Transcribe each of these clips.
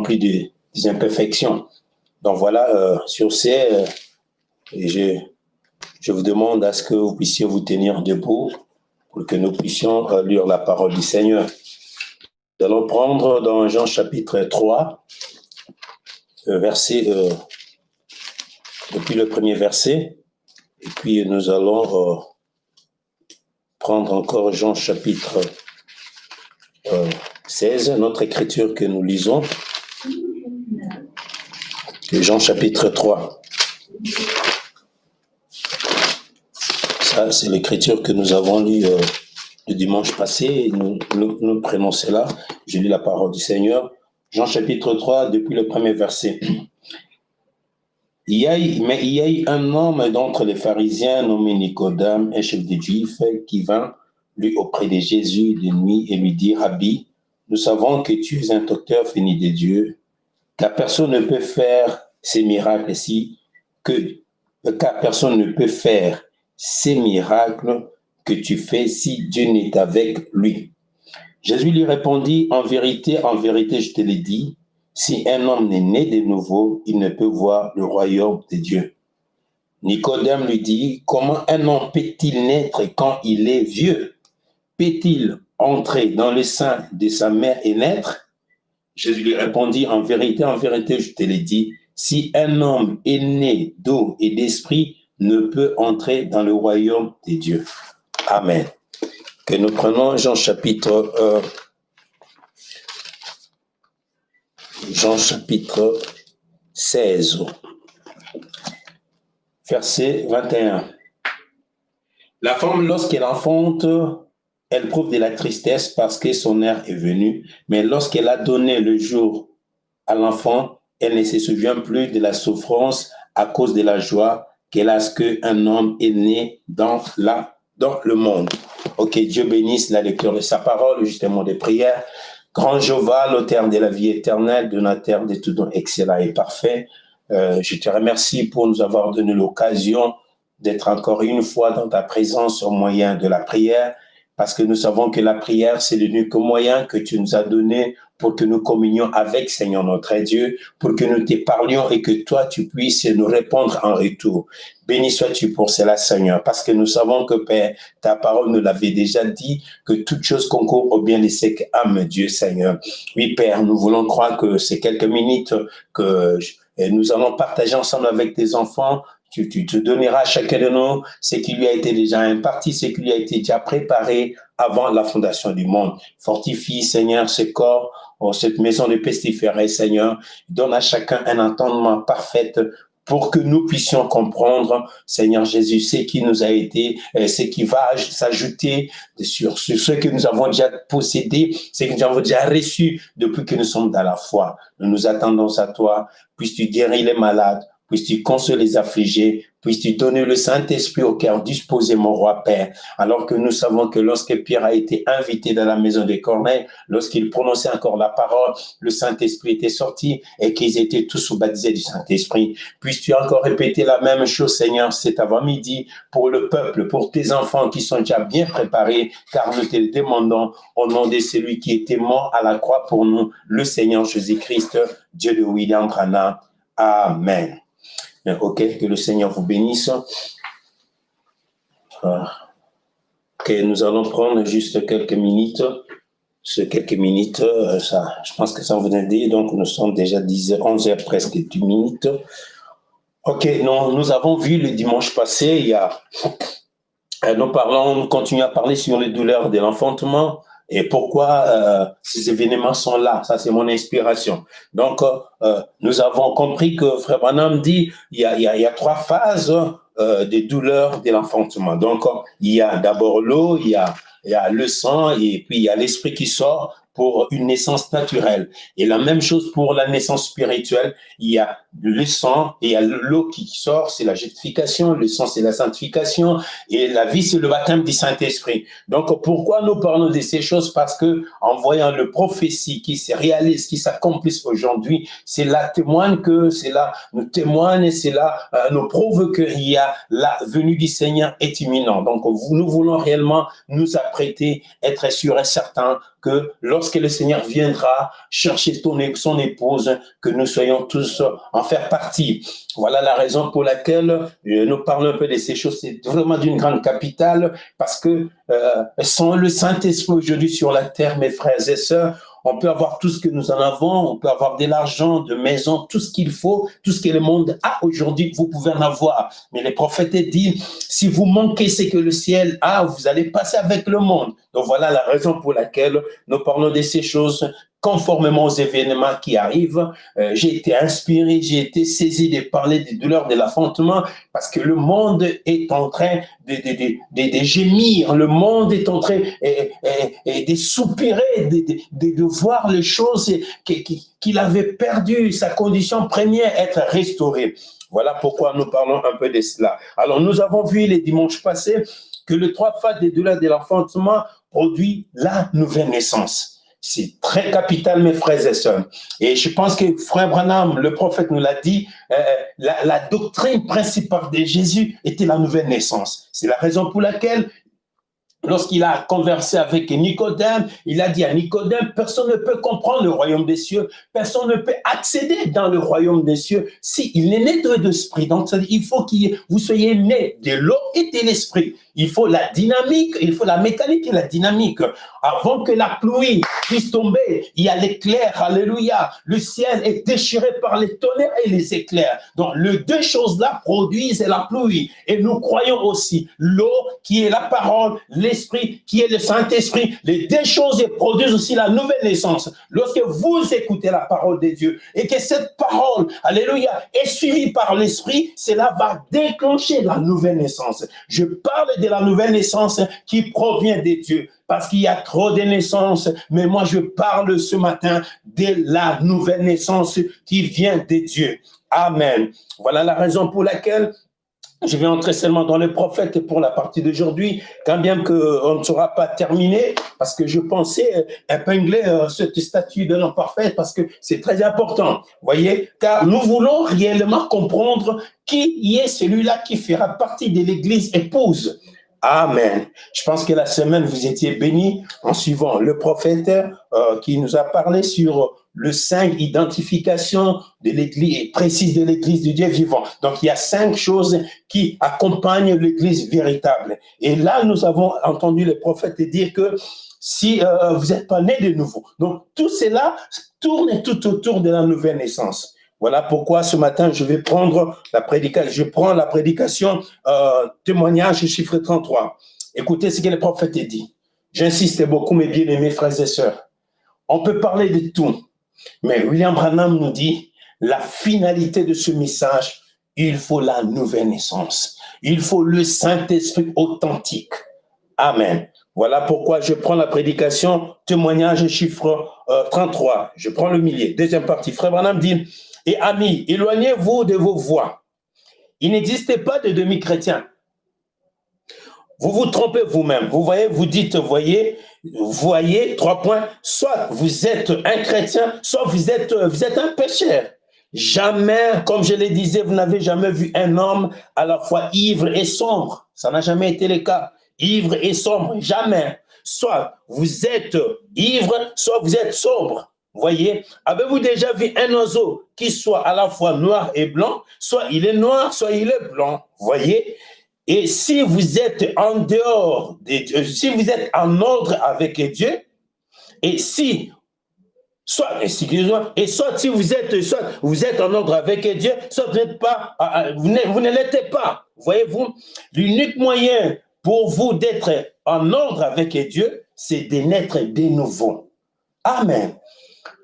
rempli des imperfections. Donc voilà, sur ces, je vous demande à ce que vous puissiez vous tenir debout pour que nous puissions lire la parole du Seigneur. Nous allons prendre dans Jean chapitre 3, depuis le premier verset, et puis nous allons prendre encore Jean chapitre 16, notre écriture que nous lisons, Jean chapitre 3. Ça, c'est l'écriture que nous avons lue le dimanche passé. Nous prenons cela. Je lis la parole du Seigneur. Jean chapitre 3, depuis le premier verset. Il y a eu un homme d'entre les pharisiens nommé Nicodème, un chef des Juifs, qui vint lui auprès de Jésus de nuit et lui dit: Rabbi, nous savons que tu es un docteur venu de Dieu, car personne ne peut faire ces miracles que tu fais si Dieu n'est avec lui. Jésus lui répondit: en vérité, je te le dis, si un homme n'est né de nouveau, il ne peut voir le royaume de Dieu. Nicodème lui dit: comment un homme peut-il naître quand il est vieux? Peut-il entrer dans le sein de sa mère et naître? Jésus lui répondit: en vérité, je te le dis, si un homme est né d'eau et d'esprit, ne peut entrer dans le royaume de Dieu. Amen. Que nous prenons Jean chapitre 16, verset 21. La femme, lorsqu'elle enfante, elle prouve de la tristesse parce que son heure est venue, mais lorsqu'elle a donné le jour à l'enfant, elle ne se souvient plus de la souffrance à cause de la joie qu'elle a ce qu'un homme est né dans le monde. Ok, Dieu bénisse la lecture de sa parole, justement des prières. Grand Jéhovah, l'auteur de la vie éternelle, donateur de tout don excellent et parfait, je te remercie pour nous avoir donné l'occasion d'être encore une fois dans ta présence au moyen de la prière, parce que nous savons que la prière, c'est l'unique moyen que tu nous as donné pour que nous communions avec Seigneur notre Dieu, pour que nous te parlions et que toi, tu puisses nous répondre en retour. Béni sois-tu pour cela, Seigneur, parce que nous savons que, Père, ta parole nous l'avait déjà dit, que toute chose concourt au bien de ceux qui aiment Dieu, Seigneur. Oui, Père, nous voulons croire que ces quelques minutes que nous allons partager ensemble avec tes enfants, tu te donneras à chacun de nous ce qui lui a été déjà imparti, ce qui lui a été déjà préparé avant la fondation du monde. Fortifie, Seigneur, ce corps, cette maison de pestiférés, Seigneur. Donne à chacun un entendement parfait pour que nous puissions comprendre, Seigneur Jésus, ce qui nous a été, ce qui va s'ajouter sur ce que nous avons déjà possédé, ce que nous avons déjà reçu depuis que nous sommes dans la foi. Nous nous attendons à toi. Puisses-tu guérir les malades, puisses-tu consoler les affligés, puisses-tu donner le Saint-Esprit au cœur disposé, mon roi Père. Alors que nous savons que lorsque Pierre a été invité dans la maison de Corneille, lorsqu'il prononçait encore la parole, le Saint-Esprit était sorti et qu'ils étaient tous baptisés du Saint-Esprit. Puisses-tu encore répéter la même chose, Seigneur, cet avant-midi pour le peuple, pour tes enfants qui sont déjà bien préparés, car nous te le demandons au nom de celui qui était mort à la croix pour nous, le Seigneur Jésus-Christ, Dieu de William Branham. Amen. Ok, que le Seigneur vous bénisse. Ok, nous allons prendre juste quelques minutes. Je pense que ça vous aide. Donc, nous sommes déjà 11 heures, presque 10 minutes. Ok, nous avons vu le dimanche passé, nous continuons à parler sur les douleurs de l'enfantement. Et pourquoi ces événements sont là? Ça, c'est mon inspiration. Donc, nous avons compris que Frère Branham dit il y a 3 phases des douleurs de l'enfantement. Donc, il y a d'abord l'eau, il y a le sang, et puis il y a l'esprit qui sort pour une naissance naturelle. Et la même chose pour la naissance spirituelle. Il y a le sang et il y a l'eau qui sort, c'est la justification. Le sang, c'est la sanctification. Et la vie, c'est le baptême du Saint-Esprit. Donc, pourquoi nous parlons de ces choses? Parce que en voyant le prophétie qui se réalise, qui s'accomplisse aujourd'hui, cela témoigne que nous prouve qu'il y a la venue du Seigneur est imminente. Donc, nous voulons réellement nous apprêter, être sûrs et certains que lorsque le Seigneur viendra chercher son épouse, que nous soyons tous en faire partie. Voilà la raison pour laquelle nous parlons un peu de ces choses. C'est vraiment d'une grande capitale parce que sans le Saint-Esprit aujourd'hui sur la terre, mes frères et sœurs, on peut avoir tout ce que nous en avons, on peut avoir de l'argent, de maisons, tout ce qu'il faut, tout ce que le monde a aujourd'hui, vous pouvez en avoir. Mais les prophètes disent, si vous manquez ce que le ciel a, vous allez passer avec le monde. Donc voilà la raison pour laquelle nous parlons de ces choses conformément aux événements qui arrivent. J'ai été inspiré, j'ai été saisi de parler des douleurs de l'enfantement parce que le monde est en train de gémir, le monde est en train de soupirer, de voir les choses qu'il avait perdues, sa condition première, être restaurée. Voilà pourquoi nous parlons un peu de cela. Alors, nous avons vu les dimanches passés que le 3 phases des douleurs de l'enfantement produit la nouvelle naissance. C'est très capital, mes frères et sœurs. Et je pense que frère Branham, le prophète nous l'a dit, la doctrine principale de Jésus était la nouvelle naissance. C'est la raison pour laquelle, lorsqu'il a conversé avec Nicodème, il a dit à Nicodème, personne ne peut comprendre le royaume des cieux, personne ne peut accéder dans le royaume des cieux s'il n'est né de l'esprit. Donc, il faut que vous soyez né de l'eau et de l'esprit. Il faut la dynamique, il faut la mécanique et la dynamique. Avant que la pluie puisse tomber, il y a l'éclair, alléluia. Le ciel est déchiré par les tonnerres et les éclairs. Donc, les deux choses-là produisent la pluie. Et nous croyons aussi l'eau qui est la parole, l'esprit qui est le Saint-Esprit. Les deux choses produisent aussi la nouvelle naissance. Lorsque vous écoutez la parole de Dieu et que cette parole, alléluia, est suivie par l'esprit, cela va déclencher la nouvelle naissance. Je parle de la nouvelle naissance qui provient de Dieu. Parce qu'il y a trop de naissances, mais moi je parle ce matin de la nouvelle naissance qui vient de Dieu. Amen. Voilà la raison pour laquelle je vais entrer seulement dans le prophète pour la partie d'aujourd'hui, quand bien qu'on ne sera pas terminé, parce que je pensais épingler cette statue de l'homme parfait, parce que c'est très important, voyez, car nous voulons réellement comprendre qui est celui-là qui fera partie de l'Église épouse. Amen. Je pense que la semaine, vous étiez bénis en suivant le prophète qui nous a parlé sur le 5 identifications de l'Église, précise de l'Église du Dieu vivant. Donc, il y a 5 choses qui accompagnent l'Église véritable. Et là, nous avons entendu le prophète dire que si vous n'êtes pas né de nouveau. Donc, tout cela tourne tout autour de la nouvelle naissance. Voilà pourquoi ce matin, je vais prendre la prédication. Je prends la prédication témoignage chiffre 33. Écoutez ce que le prophète dit. J'insiste beaucoup, mes bien-aimés frères et sœurs. On peut parler de tout, mais William Branham nous dit la finalité de ce message, il faut la nouvelle naissance. Il faut le Saint-Esprit authentique. Amen. Voilà pourquoi je prends la prédication témoignage chiffre 33. Je prends le milieu. Deuxième partie. Frère Branham dit, et amis, éloignez-vous de vos voix. Il n'existe pas de demi-chrétiens. Vous vous trompez vous-même. Vous voyez, vous dites, voyez, 3 points. Soit vous êtes un chrétien, soit vous êtes un pécheur. Jamais, comme je le disais, vous n'avez jamais vu un homme à la fois ivre et sombre. Ça n'a jamais été le cas. Ivre et sombre, jamais. Soit vous êtes ivre, soit vous êtes sobre. Voyez, avez-vous déjà vu un oiseau qui soit à la fois noir et blanc, soit il est noir, soit il est blanc, voyez? Et si vous êtes en dehors de Dieu, si vous êtes en ordre avec Dieu, et si, soit si vous êtes en ordre avec Dieu, soit vous n'êtes pas, vous ne l'êtes pas, voyez-vous? L'unique moyen pour vous d'être en ordre avec Dieu, c'est de naître de nouveau. Amen.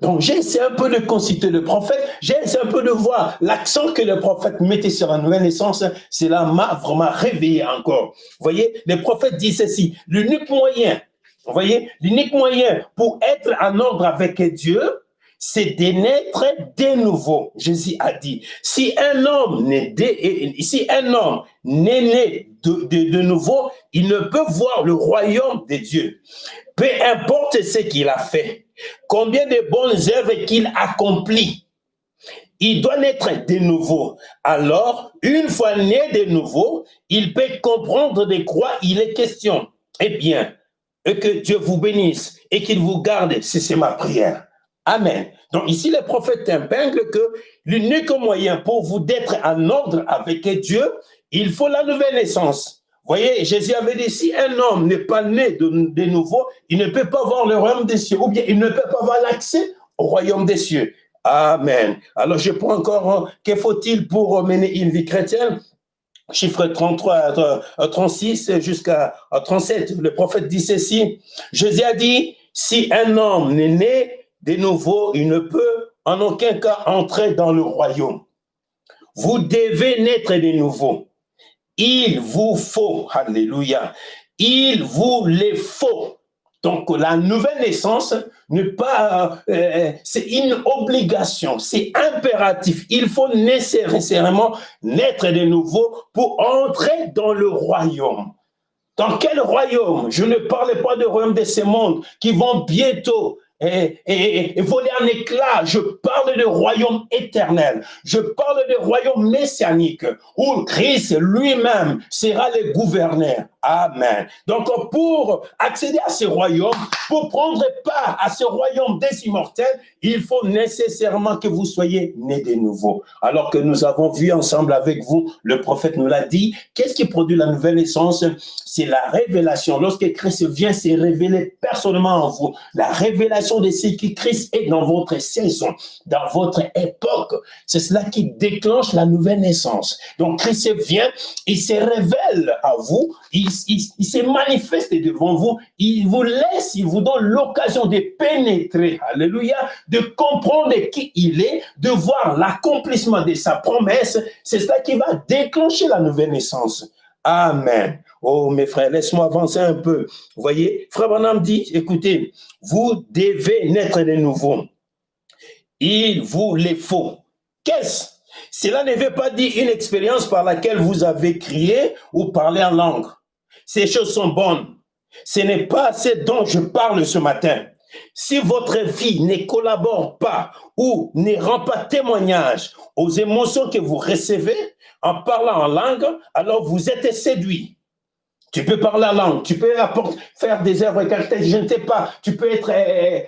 Donc, j'ai essayé un peu de consulter le prophète, j'ai essayé un peu de voir l'accent que le prophète mettait sur la nouvelle naissance. Cela m'a vraiment réveillé encore. Vous voyez, le prophète dit ceci, l'unique moyen, vous voyez, l'unique moyen pour être en ordre avec Dieu, c'est de naître de nouveau. Jésus a dit, si un homme n'est né de nouveau, il ne peut voir le royaume de Dieu. Peu importe ce qu'il a fait, combien de bonnes œuvres qu'il accomplit, il doit naître de nouveau. Alors, une fois né de nouveau, il peut comprendre de quoi il est question. Eh bien, et que Dieu vous bénisse et qu'il vous garde. C'est ma prière. Amen. Donc ici, le prophète épingle que l'unique moyen pour vous d'être en ordre avec Dieu, il faut la nouvelle naissance. Voyez, Jésus avait dit, si un homme n'est pas né de nouveau, il ne peut pas voir le royaume des cieux, ou bien il ne peut pas avoir l'accès au royaume des cieux. Amen. Alors je prends encore, que faut-il pour mener une vie chrétienne? Chiffre 33, 36 jusqu'à 37, le prophète dit ceci. Jésus a dit, si un homme n'est né de nouveau, il ne peut en aucun cas entrer dans le royaume. Vous devez naître de nouveau. Il vous faut, alléluia, il vous les faut. Donc la nouvelle naissance n'est pas, c'est une obligation, c'est impératif. Il faut nécessairement naître de nouveau pour entrer dans le royaume. Dans quel royaume? Je ne parle pas du royaume de ce monde qui vont bientôt voler en éclats. Je parle de royaume éternel. Je parle de royaume messianique où Christ lui-même sera le gouverneur. Amen. Donc, pour accéder à ce royaume, pour prendre part à ce royaume des immortels, il faut nécessairement que vous soyez nés de nouveau. Alors que nous avons vu ensemble avec vous, le prophète nous l'a dit, qu'est-ce qui produit la nouvelle naissance? C'est la révélation. Lorsque Christ vient se révéler personnellement en vous, la révélation de ce que Christ est dans votre saison, dans votre époque, c'est cela qui déclenche la nouvelle naissance. Donc, Christ vient, il se révèle à vous, il se manifeste devant vous, il vous laisse, il vous donne l'occasion de pénétrer, alléluia, de comprendre qui il est, de voir l'accomplissement de sa promesse. C'est cela qui va déclencher la nouvelle naissance. Amen. Oh, mes frères, laisse-moi avancer un peu. Vous voyez, Frère Branham dit, écoutez, vous devez naître de nouveau. Il vous les faut. Qu'est-ce? Cela ne veut pas dire une expérience par laquelle vous avez crié ou parlé en langue. Ces choses sont bonnes. Ce n'est pas ce dont je parle ce matin. Si votre vie ne collabore pas ou ne rend pas témoignage aux émotions que vous recevez en parlant en langue, alors vous êtes séduit. Tu peux parler en langue, tu peux faire des œuvres caritatives, je ne sais pas, tu peux être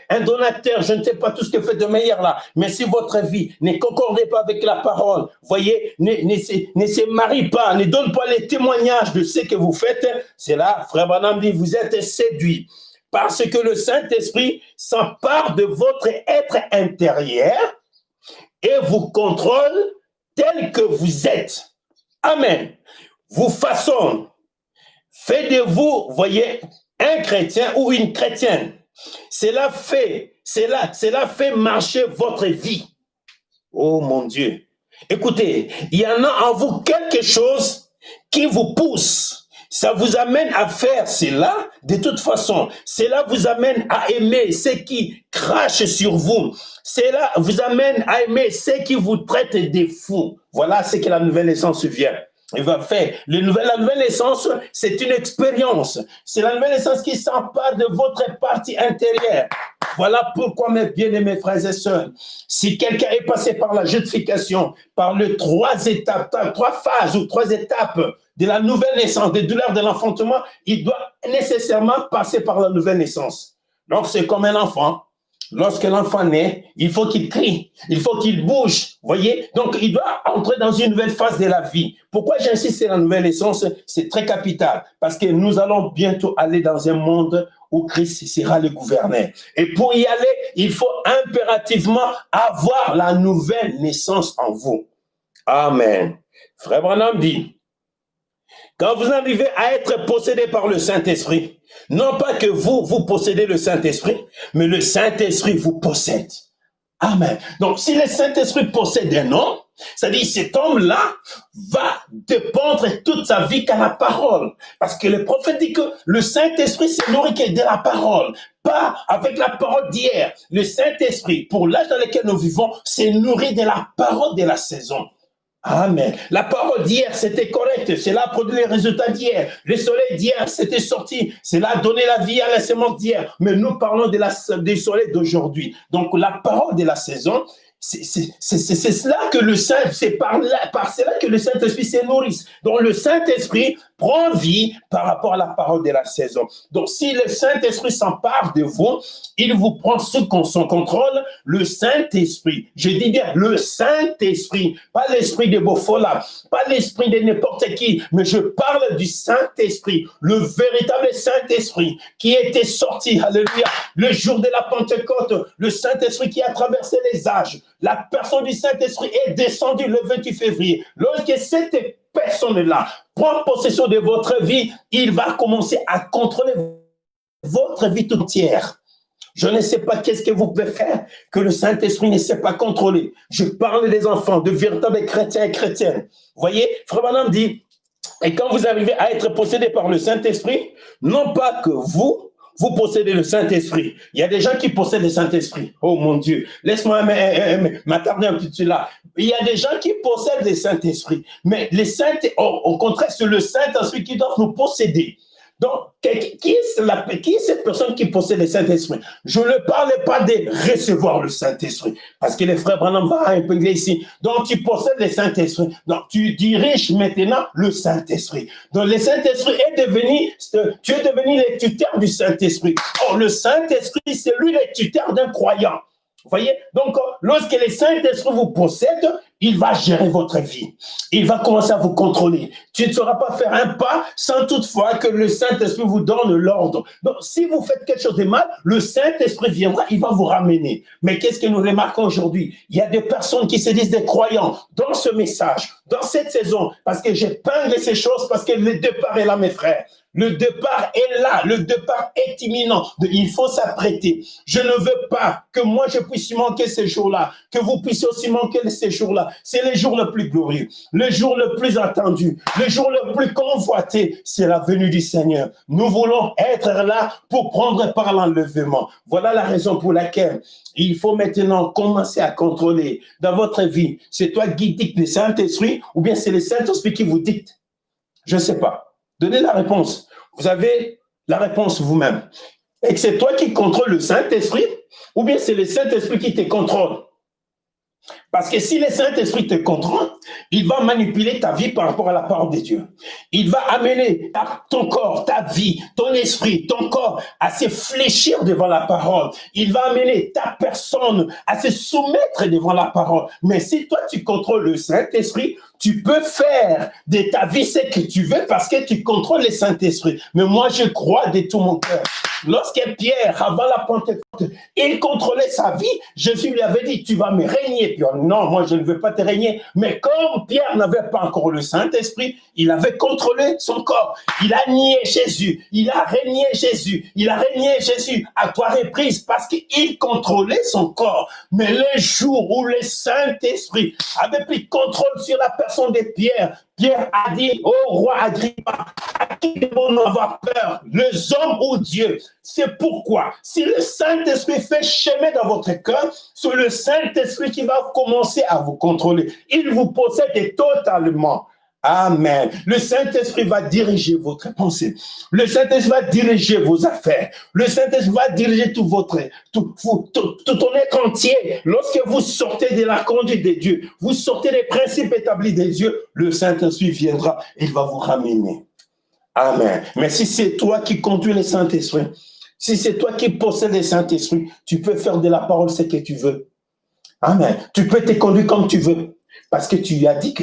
un donateur, je ne sais pas tout ce que fait de meilleur là. Mais si votre vie ne concorde pas avec la parole, voyez, ne se marie pas, ne donne pas les témoignages de ce que vous faites, c'est là, Frère Branham dit, vous êtes séduit. Parce que le Saint-Esprit s'empare de votre être intérieur et vous contrôle tel que vous êtes. Amen. Vous façonne. Fait de vous, voyez, un chrétien ou une chrétienne. Cela fait marcher votre vie. Oh mon Dieu. Écoutez, il y en a en vous quelque chose qui vous pousse. Ça vous amène à faire cela. De toute façon, cela vous amène à aimer ceux qui crachent sur vous. Cela vous amène à aimer ceux qui vous traitent de fous. Voilà ce que la nouvelle naissance vient. Il va faire. La nouvelle naissance, c'est une expérience. C'est la nouvelle naissance qui s'empare de votre partie intérieure. Voilà pourquoi, mes bien-aimés frères et sœurs, si quelqu'un est passé par la justification, par les trois phases ou trois étapes de la nouvelle naissance, des douleurs de l'enfantement, il doit nécessairement passer par la nouvelle naissance. Donc, c'est comme un enfant. Lorsque l'enfant naît, il faut qu'il crie, il faut qu'il bouge, voyez. Donc, il doit entrer dans une nouvelle phase de la vie. Pourquoi j'insiste sur la nouvelle naissance? C'est très capital, parce que nous allons bientôt aller dans un monde où Christ sera le gouverneur. Et pour y aller, il faut impérativement avoir la nouvelle naissance en vous. Amen. Frère Branham dit, quand vous arrivez à être possédé par le Saint-Esprit, non pas que vous possédez le Saint-Esprit, mais le Saint-Esprit vous possède. Amen. Donc, si le Saint-Esprit possède un homme, c'est-à-dire cet homme-là va dépendre toute sa vie qu'à la parole. Parce que le prophète dit que le Saint-Esprit se nourrit de la parole, pas avec la parole d'hier. Le Saint-Esprit, pour l'âge dans lequel nous vivons, se nourrit de la parole de la saison. Amen. La parole d'hier, c'était correct. Cela a produit les résultats d'hier. Le soleil d'hier, c'était sorti. Cela a donné la vie à la semence d'hier. Mais nous parlons du soleil d'aujourd'hui. Donc, la parole de la saison, C'est cela que le Saint, c'est par cela que le Saint-Esprit se nourrit. Donc le Saint-Esprit prend vie par rapport à la parole de la saison. Donc si le Saint-Esprit s'empare de vous, il vous prend sous son contrôle, le Saint-Esprit. Je dis bien le Saint-Esprit, pas l'esprit de Bofola, pas l'esprit de n'importe qui, mais je parle du Saint-Esprit, le véritable Saint-Esprit qui était sorti, alléluia, le jour de la Pentecôte, le Saint-Esprit qui a traversé les âges. La personne du Saint-Esprit est descendue le 28 février. Lorsque cette personne-là prend possession de votre vie, il va commencer à contrôler votre vie tout entière. Je ne sais pas qu'est-ce que vous pouvez faire que le Saint-Esprit ne sait pas contrôler. Je parle des enfants, de véritables chrétiens et chrétiennes. Vous voyez, Frère Branham dit, et quand vous arrivez à être possédé par le Saint-Esprit, non pas que vous possédez le Saint-Esprit. Il y a des gens qui possèdent le Saint-Esprit. Oh mon Dieu, laisse-moi m'attarder un petit peu là. Il y a des gens qui possèdent le Saint-Esprit. Mais au contraire, c'est le Saint-Esprit qui doit nous posséder. Donc, qui est cette personne qui possède le Saint-Esprit? Je ne parle pas de recevoir le Saint-Esprit, parce que les frères Branham vont un peu ici. Donc, tu possèdes le Saint-Esprit. Donc, tu diriges maintenant le Saint-Esprit. Donc, le Saint-Esprit tu es devenu le tuteur du Saint-Esprit. Or, le Saint-Esprit, c'est lui le tuteur d'un croyant. Vous voyez? Donc, lorsque le Saint-Esprit vous possède, il va gérer votre vie. Il va commencer à vous contrôler. Tu ne sauras pas faire un pas sans toutefois que le Saint-Esprit vous donne l'ordre. Donc, si vous faites quelque chose de mal, le Saint-Esprit viendra, il va vous ramener. Mais qu'est-ce que nous remarquons aujourd'hui? Il y a des personnes qui se disent des croyants dans ce message, dans cette saison, parce que j'épingle ces choses, parce que le départ est là, mes frères. Le départ est là, le départ est imminent. Il faut s'apprêter. Je ne veux pas que moi je puisse manquer ces jours-là, que vous puissiez aussi manquer ces jours-là. C'est le jour le plus glorieux, le jour le plus attendu, le jour le plus convoité. C'est la venue du Seigneur. Nous voulons être là pour prendre part l'enlèvement. Voilà la raison pour laquelle il faut maintenant commencer à contrôler dans votre vie. C'est toi qui dicte le Saint-Esprit ou bien c'est le Saint-Esprit qui vous dicte? Je ne sais pas. Donnez la réponse. Vous avez la réponse vous-même. Et que c'est toi qui contrôle le Saint-Esprit ou bien c'est le Saint-Esprit qui te contrôle? Parce que si le Saint-Esprit te contrôle, il va manipuler ta vie par rapport à la parole de Dieu. Il va amener ton corps, ta vie, ton esprit, ton corps à se fléchir devant la parole. Il va amener ta personne à se soumettre devant la parole. Mais si toi, tu contrôles le Saint-Esprit, tu peux faire de ta vie ce que tu veux parce que tu contrôles le Saint-Esprit. Mais moi, je crois de tout mon cœur. Lorsque Pierre, avant la Pentecôte, il contrôlait sa vie, Jésus lui avait dit, tu vas me régner. Puis non, moi je ne veux pas te régner. Mais comme Pierre n'avait pas encore le Saint-Esprit, il avait contrôlé son corps. Il a nié Jésus, il a régné Jésus, il a régné Jésus à trois reprises parce qu'il contrôlait son corps. Mais le jour où le Saint-Esprit avait pris contrôle sur la personne de Pierre, Pierre a dit au roi Agrippa, à qui devons-nous avoir peur, les hommes ou Dieu? C'est pourquoi, si le Saint-Esprit fait chemin dans votre cœur, c'est le Saint-Esprit qui va commencer à vous contrôler. Il vous possède totalement. Amen. Le Saint-Esprit va diriger votre pensée. Le Saint-Esprit va diriger vos affaires. Le Saint-Esprit va diriger tout ton être entier. Lorsque vous sortez de la conduite de Dieu, vous sortez des principes établis de Dieu, le Saint-Esprit viendra et il va vous ramener. Amen. Mais si c'est toi qui conduis le Saint-Esprit, si c'est toi qui possèdes le Saint-Esprit, tu peux faire de la parole ce que tu veux. Amen. Tu peux te conduire comme tu veux. Parce que tu as dit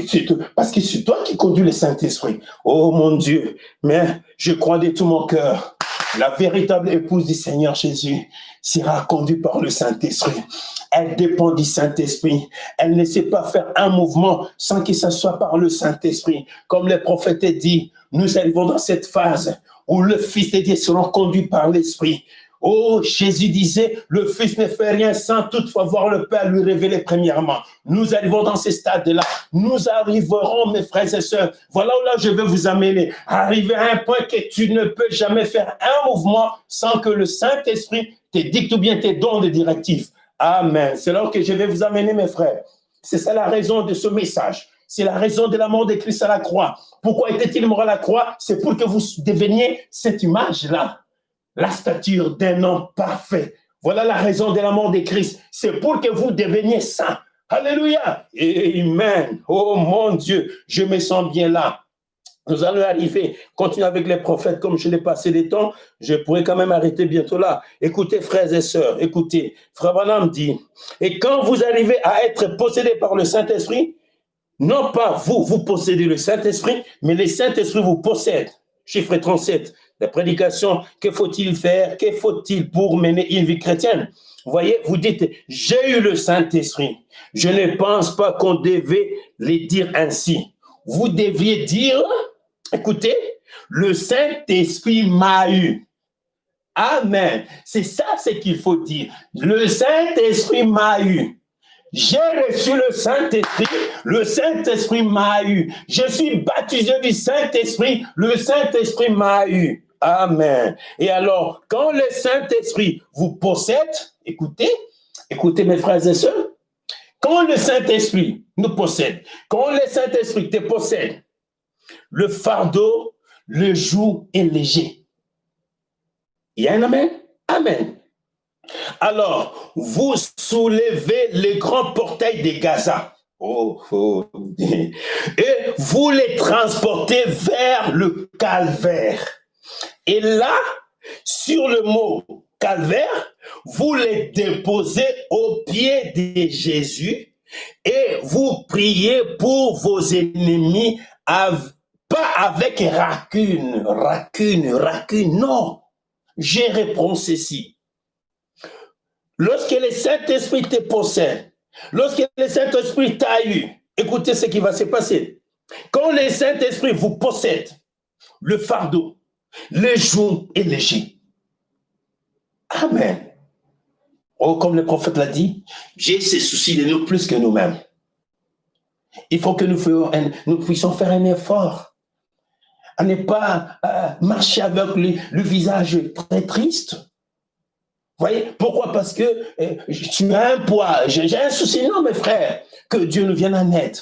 parce que c'est toi qui conduis le Saint-Esprit. Oh mon Dieu, mais je crois de tout mon cœur, la véritable épouse du Seigneur Jésus sera conduite par le Saint-Esprit. Elle dépend du Saint-Esprit. Elle ne sait pas faire un mouvement sans que ce soit par le Saint-Esprit. Comme le prophète dit, nous arrivons dans cette phase où le Fils de Dieu sera conduit par l'Esprit. Oh, Jésus disait, le Fils ne fait rien sans toutefois voir le Père lui révéler premièrement. Nous arrivons dans ce stade-là. Nous arriverons, mes frères et sœurs. Voilà où là je vais vous amener. Arriver à un point que tu ne peux jamais faire un mouvement sans que le Saint-Esprit te dicte ou bien te donne des directives. Amen. C'est là que je vais vous amener, mes frères. C'est ça la raison de ce message. C'est la raison de la mort de Christ à la croix. Pourquoi était-il mort à la croix? C'est pour que vous deveniez cette image-là. La stature d'un homme parfait. Voilà la raison de la mort de Christ. C'est pour que vous deveniez saints. Alléluia. Amen. Oh mon Dieu, je me sens bien là. Nous allons arriver, continuer avec les prophètes comme je l'ai passé les temps. Je pourrais quand même arrêter bientôt là. Écoutez, frères et sœurs, écoutez. Frère Branham dit, et quand vous arrivez à être possédé par le Saint-Esprit, non pas vous possédez le Saint-Esprit, mais le Saint-Esprit vous possède. Chiffre 37, la prédication, que faut-il faire? Que faut-il pour mener une vie chrétienne? Vous voyez, vous dites, j'ai eu le Saint-Esprit. Je ne pense pas qu'on devait les dire ainsi. Vous deviez dire, écoutez, le Saint-Esprit m'a eu. Amen. C'est ça ce qu'il faut dire. Le Saint-Esprit m'a eu. J'ai reçu le Saint-Esprit m'a eu. Je suis baptisé du Saint-Esprit, le Saint-Esprit m'a eu. Amen. Et alors, quand le Saint-Esprit vous possède, écoutez mes frères et sœurs, quand le Saint-Esprit nous possède, quand le Saint-Esprit te possède, le fardeau, le joug est léger. Il y a un amen? Amen. Alors, vous soulevez les grands portails de Gaza. Et vous les transportez vers le calvaire. Et là, sur le mot calvaire, vous les déposez aux pieds de Jésus et vous priez pour vos ennemis, pas avec rancune, non. Je réponds ceci. Lorsque le Saint-Esprit te possède, lorsque le Saint-Esprit t'a eu, écoutez ce qui va se passer. Quand le Saint-Esprit vous possède, le fardeau, le joug est léger. Amen. Oh, comme le prophète l'a dit, j'ai ces soucis de nous plus que nous-mêmes. Il faut que nous puissions faire un effort à ne pas marcher avec le visage très triste. Vous voyez, pourquoi? Parce que tu as un poids, j'ai un souci. Non, mes frères, que Dieu nous vienne en aide.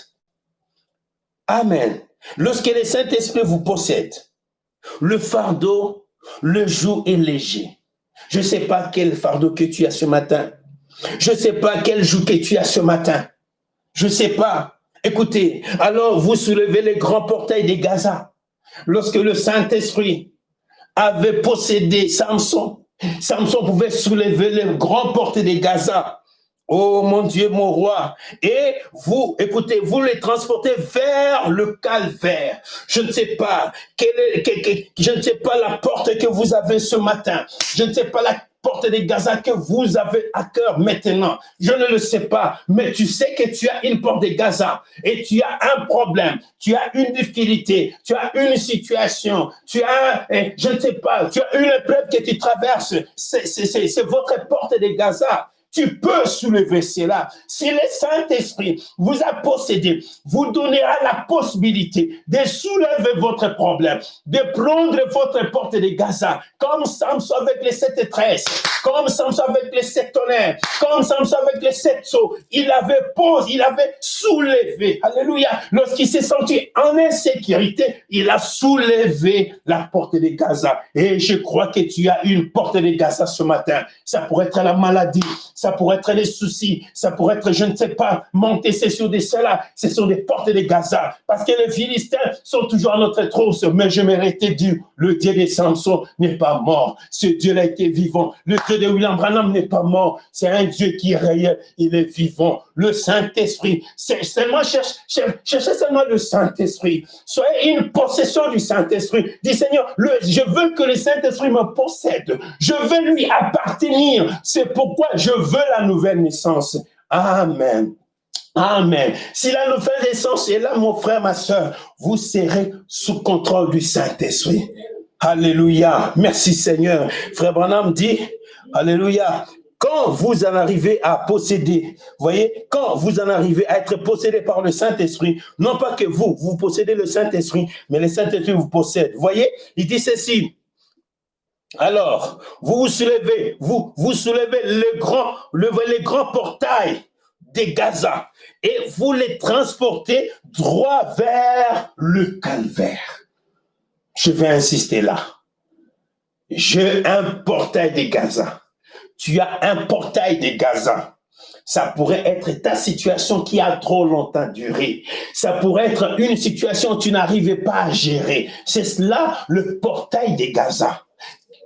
Amen. Lorsque le Saint-Esprit vous possède, le fardeau, le joug est léger. Je ne sais pas quel fardeau que tu as ce matin. Je ne sais pas quel joug que tu as ce matin. Je ne sais pas. Écoutez, alors vous soulevez les grands portails de Gaza. Lorsque le Saint-Esprit avait possédé Samson, Samson pouvait soulever les grands portails de Gaza. Oh mon Dieu, mon roi. Et vous, écoutez, vous les transportez vers le calvaire. Je ne sais pas je ne sais pas la porte que vous avez ce matin. Je ne sais pas la porte de Gaza que vous avez à cœur maintenant. Je ne le sais pas, mais tu sais que tu as une porte de Gaza et tu as un problème, tu as une difficulté, tu as une situation, tu as, je ne sais pas, tu as une épreuve que tu traverses. C'est votre porte de Gaza. Tu peux soulever cela. Si le Saint-Esprit vous a possédé, vous donnera la possibilité de soulever votre problème, de prendre votre porte de Gaza, comme Samson avec les 7 tresses, comme Samson avec les 7 tonnerres, comme Samson avec les 7 seaux. Il avait soulevé. Alléluia. Lorsqu'il s'est senti en insécurité, il a soulevé la porte de Gaza. Et je crois que tu as une porte de Gaza ce matin. Ça pourrait être la maladie. Ça pourrait être les soucis, ça pourrait être, je ne sais pas, monter, c'est sur des cela, c'est sur des portes de Gaza. Parce que les Philistins sont toujours à notre trousse. Mais je m'arrêtais dire, le Dieu de Samson n'est pas mort. Ce Dieu-là était vivant. Le Dieu de William Branham n'est pas mort. C'est un Dieu qui est réel, il est vivant. Le Saint-Esprit, cherchez seulement le Saint-Esprit. Soyez une possession du Saint-Esprit. Dis Seigneur, je veux que le Saint-Esprit me possède. Je veux lui appartenir. C'est pourquoi je veux la nouvelle naissance. Amen. Amen. Si la nouvelle naissance est là, mon frère, ma soeur, vous serez sous contrôle du Saint-Esprit. Alléluia. Merci Seigneur. Frère Branham dit, alléluia. Quand vous en arrivez à posséder, vous voyez, quand vous en arrivez à être possédé par le Saint-Esprit, non pas que vous possédez le Saint-Esprit, mais le Saint-Esprit vous possède. Vous voyez, il dit ceci. Alors, vous soulevez les grands portails de Gaza et vous les transportez droit vers le calvaire. Je vais insister là. J'ai un portail de Gaza. Tu as un portail de Gaza. Ça pourrait être ta situation qui a trop longtemps duré. Ça pourrait être une situation que tu n'arrivais pas à gérer. C'est cela le portail de Gaza.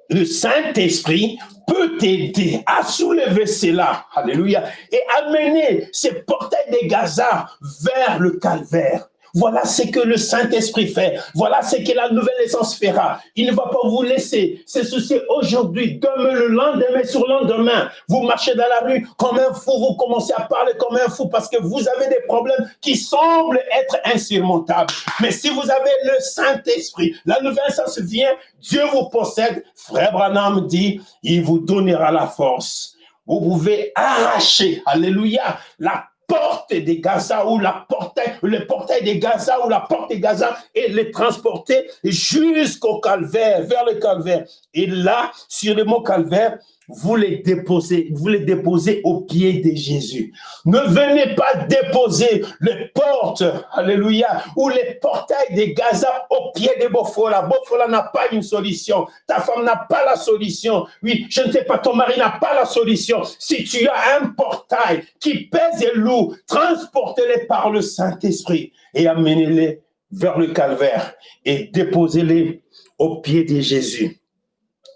Le Saint-Esprit peut t'aider à soulever cela, alléluia, et amener ces portails de Gaza vers le calvaire. Voilà ce que le Saint-Esprit fait. Voilà ce que la nouvelle naissance fera. Il ne va pas vous laisser se soucier aujourd'hui, demain, le lendemain, sur le lendemain. Vous marchez dans la rue comme un fou, vous commencez à parler comme un fou parce que vous avez des problèmes qui semblent être insurmontables. Mais si vous avez le Saint-Esprit, la nouvelle naissance vient, Dieu vous possède. Frère Branham dit, il vous donnera la force. Vous pouvez arracher, alléluia, la porte de Gaza ou le portail de Gaza ou la porte de Gaza et les transporter jusqu'au calvaire, vers le calvaire. Et là, sur le mot calvaire, vous les déposez au pied de Jésus. Ne venez pas déposer les portes, alléluia, ou les portails de Gaza au pied de Bofola. Bofola n'a pas une solution. Ta femme n'a pas la solution. Oui, je ne sais pas, ton mari n'a pas la solution. Si tu as un portail qui pèse et lourd, transportez-les par le Saint-Esprit et amenez-les vers le calvaire et déposez-les au pied de Jésus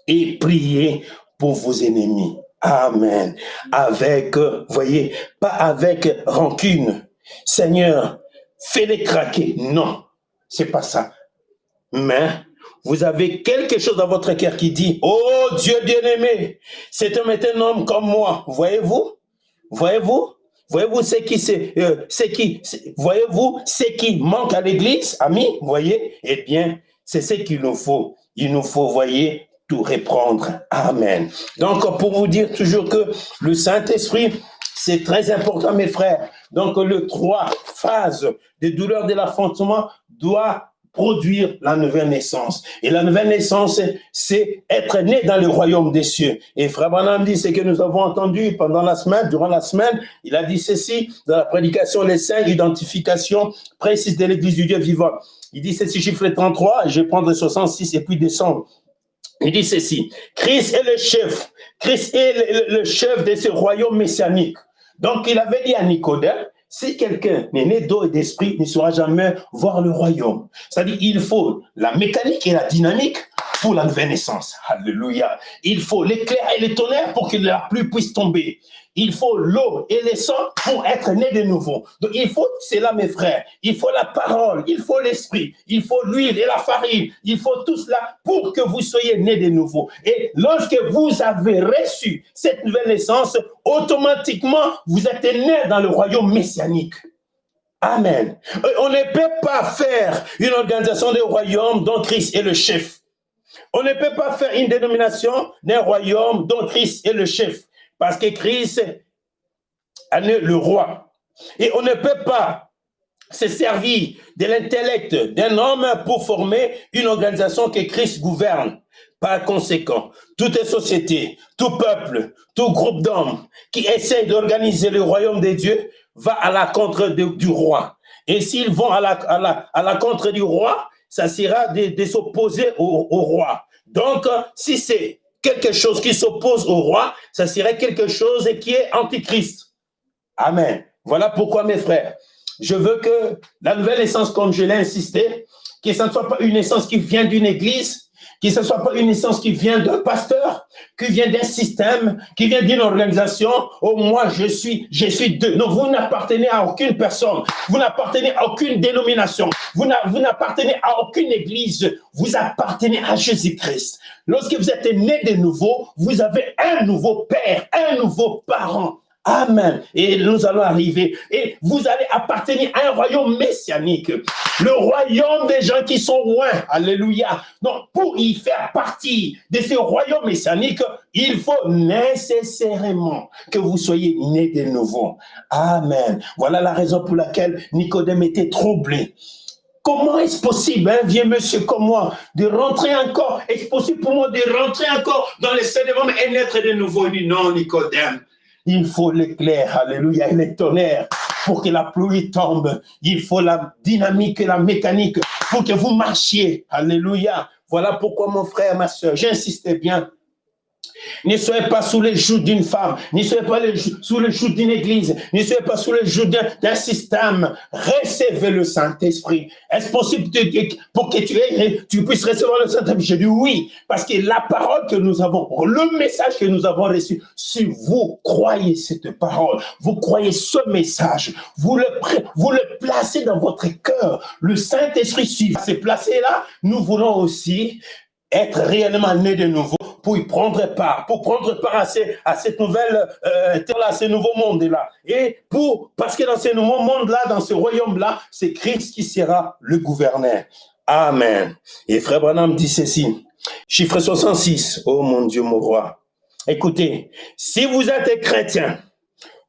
et priez pour vos ennemis. Amen. Avec, voyez, pas avec rancune. Seigneur, fais-les craquer. Non, c'est pas ça. Mais vous avez quelque chose dans votre cœur qui dit, oh Dieu bien-aimé, cet homme est un homme comme moi. Voyez-vous? Voyez-vous ce qui manque à l'église, amis? Voyez? Eh bien, c'est ce qu'il nous faut. Il nous faut, voyez, tout reprendre. Amen. Donc, pour vous dire toujours que le Saint-Esprit, c'est très important, mes frères. Donc, les 3 phases de douleur de l'enfantement doivent produire la nouvelle naissance. Et la nouvelle naissance, c'est être né dans le royaume des cieux. Et Frère Branham dit ce que nous avons entendu pendant la semaine, durant la semaine. Il a dit ceci dans la prédication Les Saints, identification précise de l'Église du Dieu vivant. Il dit ceci, chiffre 33, je vais prendre 66 et puis descendre. Il dit ceci, Christ est le chef de ce royaume messianique. Donc, il avait dit à Nicodème, si quelqu'un n'est né d'eau et d'esprit, il ne saura jamais voir le royaume. C'est-à-dire, il faut la mécanique et la dynamique pour la nouvelle naissance. Alléluia. Il faut l'éclair et le tonnerre pour que la pluie puisse tomber. Il faut l'eau et le sang pour être né de nouveau. Donc, il faut cela, mes frères. Il faut la parole, il faut l'esprit, il faut l'huile et la farine. Il faut tout cela pour que vous soyez né de nouveau. Et lorsque vous avez reçu cette nouvelle naissance, automatiquement, vous êtes né dans le royaume messianique. Amen. On ne peut pas faire une organisation de royaume dont Christ est le chef. On ne peut pas faire une dénomination d'un royaume dont Christ est le chef. Parce que Christ est le roi. Et on ne peut pas se servir de l'intellect d'un homme pour former une organisation que Christ gouverne. Par conséquent, toute société, tout peuple, tout groupe d'hommes qui essaie d'organiser le royaume de Dieu va à la contre du roi. Et s'ils vont à la contre du roi, ça sera de s'opposer au roi. Donc, si c'est quelque chose qui s'oppose au roi, ça serait quelque chose qui est antichrist. Amen. Voilà pourquoi, mes frères, je veux que la nouvelle naissance, comme je l'ai insisté, que ce ne soit pas une naissance qui vient d'une église, que ce ne soit pas une naissance qui vient d'un pasteur, qui vient d'un système, qui vient d'une organisation. Oh, moi, je suis de... Non, vous n'appartenez à aucune personne. Vous n'appartenez à aucune dénomination. Vous n'appartenez à aucune église. Vous appartenez à Jésus-Christ. Lorsque vous êtes né de nouveau, vous avez un nouveau père, un nouveau parent. Amen. Et nous allons arriver. Et vous allez appartenir à un royaume messianique. Le royaume des gens qui sont loin. Alléluia. Donc, pour y faire partie de ce royaume messianique, il faut nécessairement que vous soyez nés de nouveau. Amen. Voilà la raison pour laquelle Nicodème était troublé. Comment est-ce possible, un vieux monsieur comme moi, de rentrer encore? Est-ce possible pour moi de rentrer encore dans le sein de maman et naître de nouveau? Il dit non, Nicodème. Il faut l'éclair, alléluia, et le tonnerre pour que la pluie tombe. Il faut la dynamique et la mécanique pour que vous marchiez, alléluia. Voilà pourquoi, mon frère, ma soeur, j'insistais bien Ne soyez pas sous les joues d'une femme, ne soyez pas sous les joues d'une église, ne soyez pas sous les joues d'un système. Recevez le Saint-Esprit. Est-ce possible pour que tu puisses recevoir le Saint-Esprit? Je dis oui, parce que la parole que nous avons, le message que nous avons reçu, si vous croyez cette parole, vous croyez ce message, vous le placez dans votre cœur, le Saint-Esprit suit. C'est placé là, nous voulons aussi être réellement nés de nouveau pour y prendre part, à cette nouvelle, à ce nouveau monde-là. Et parce que dans ce nouveau monde-là, dans ce royaume-là, c'est Christ qui sera le gouverneur. Amen. Et Frère Branham dit ceci, chiffre 66, oh mon Dieu, mon roi. Écoutez, si vous êtes chrétien,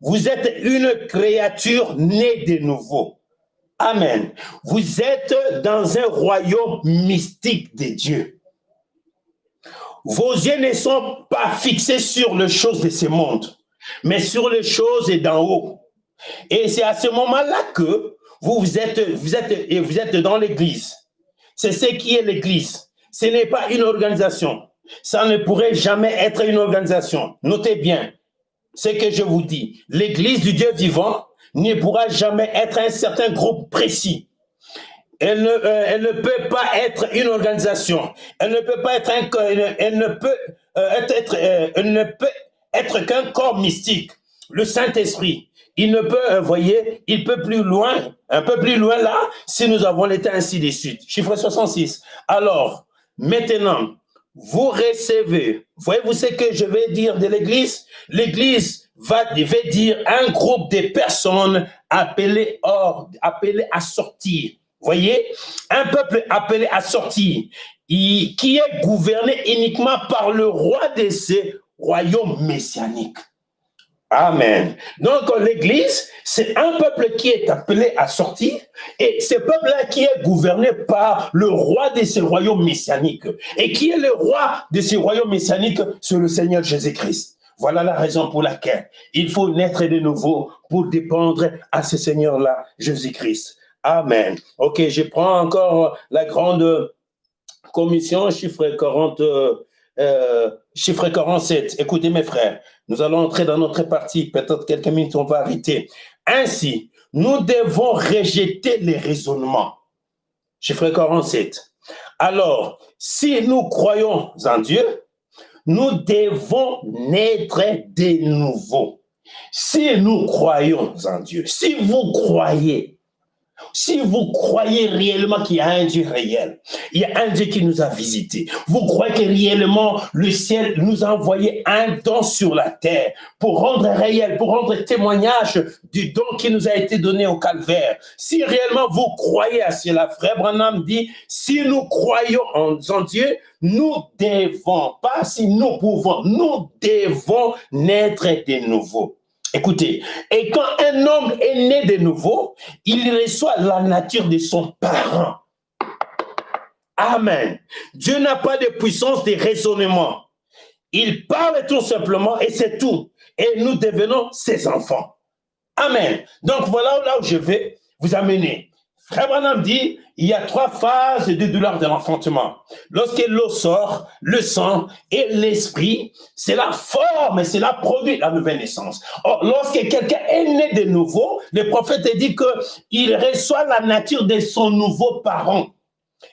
vous êtes une créature née de nouveau. Amen. Vous êtes dans un royaume mystique de Dieu. Vos yeux ne sont pas fixés sur les choses de ce monde, mais sur les choses d'en haut. Et c'est à ce moment-là que vous êtes dans l'église. C'est ce qui est l'église. Ce n'est pas une organisation. Ça ne pourrait jamais être une organisation. Notez bien ce que je vous dis. L'église du Dieu vivant ne pourra jamais être un certain groupe précis. Elle ne peut pas être une organisation. Elle ne peut pas être elle ne peut être qu'un corps mystique. Le Saint-Esprit, il ne peut, voyez, il peut plus loin, un peu plus loin là, si nous avons l'état ainsi de suite. Chiffre 66. Alors, maintenant, vous recevez, voyez-vous ce que je vais dire de l'Église? L'Église va dire un groupe de personnes appelées à sortir. Voyez, un peuple appelé à sortir, qui est gouverné uniquement par le roi de ce royaume messianique. Amen. Donc, l'Église, c'est un peuple qui est appelé à sortir, et ce peuple-là qui est gouverné par le roi de ce royaume messianique. Et qui est le roi de ce royaume messianique? C'est le Seigneur Jésus-Christ. Voilà la raison pour laquelle il faut naître de nouveau pour dépendre à ce Seigneur-là, Jésus-Christ. Amen. Ok, je prends encore la grande commission, chiffre 47. Écoutez mes frères, nous allons entrer dans notre partie, peut-être quelques minutes on va arrêter. Ainsi, nous devons rejeter les raisonnements. Chiffre 47. Alors, si nous croyons en Dieu, nous devons naître de nouveau. Si nous croyons en Dieu, si vous croyez réellement qu'il y a un Dieu réel, il y a un Dieu qui nous a visités, vous croyez que réellement le ciel nous a envoyé un don sur la terre pour rendre réel, pour rendre témoignage du don qui nous a été donné au calvaire. Si réellement vous croyez à cela, Frère Branham dit, si nous croyons en Dieu, nous devons, pas si nous pouvons, nous devons naître de nouveau. Écoutez, et quand un homme est né de nouveau, il reçoit la nature de son parent. Amen. Dieu n'a pas de puissance de raisonnement. Il parle tout simplement et c'est tout. Et nous devenons ses enfants. Amen. Donc voilà là où je vais vous amener. Frère Branham dit, il y a 3 phases de douleur de l'enfantement. Lorsque l'eau sort, le sang et l'esprit, cela forme et cela produit la nouvelle naissance. Or, lorsque quelqu'un est né de nouveau, le prophète dit qu'il reçoit la nature de son nouveau parent.